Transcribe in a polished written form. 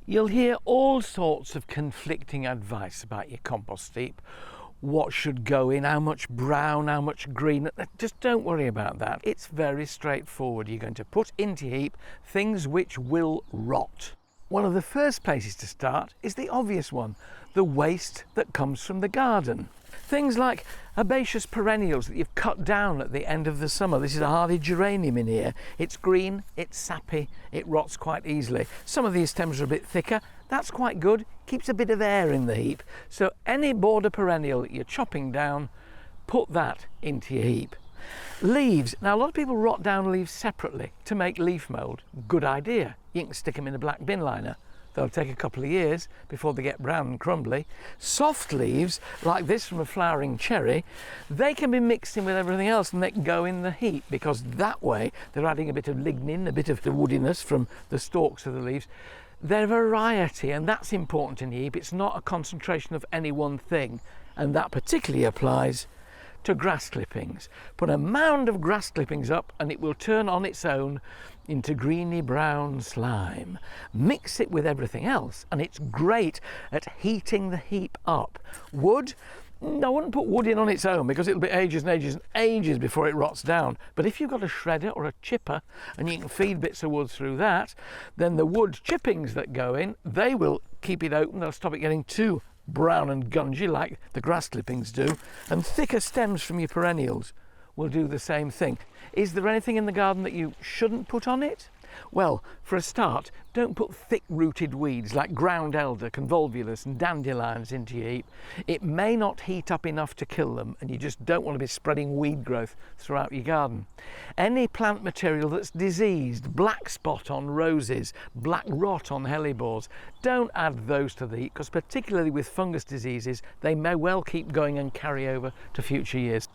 You'll hear all sorts of conflicting advice about your compost heap. What should go in, how much brown, how much green. Just don't worry about that. It's very straightforward. You're going to put into your heap things which will rot. One of the first places to start is the obvious one, the waste that comes from the garden. Things like herbaceous perennials that you've cut down at the end of the summer. This is a hardy geranium in here. It's green, it's sappy, it rots quite easily. Some of these stems are a bit thicker. That's quite good, keeps a bit of air in the heap. So any border perennial that you're chopping down, put that into your heap. Leaves. Now a lot of people rot down leaves separately to make leaf mould. Good idea. You can stick them in a black bin liner. They'll take a couple of years before they get brown and crumbly. Soft leaves, like this from a flowering cherry, they can be mixed in with everything else and they can go in the heap, because that way they're adding a bit of lignin, a bit of the woodiness from the stalks of the leaves. They're variety, and that's important in the heap. It's not a concentration of any one thing, and that particularly applies to grass clippings. Put a mound of grass clippings up and it will turn on its own into greeny brown slime. Mix it with everything else and it's great at heating the heap up. Wood, I wouldn't put wood in on its own because it'll be ages and ages and ages before it rots down. But if you've got a shredder or a chipper and you can feed bits of wood through that, then the wood chippings that go in, they will keep it open. They'll stop it getting too brown and gungy like the grass clippings do, and thicker stems from your perennials will do the same thing. Is there anything in the garden that you shouldn't put on it? Well, for a start, don't put thick-rooted weeds like ground elder, convolvulus and dandelions into your heap. It may not heat up enough to kill them, and you just don't want to be spreading weed growth throughout your garden. Any plant material that's diseased, black spot on roses, black rot on hellebores, don't add those to the heap, because particularly with fungus diseases, they may well keep going and carry over to future years.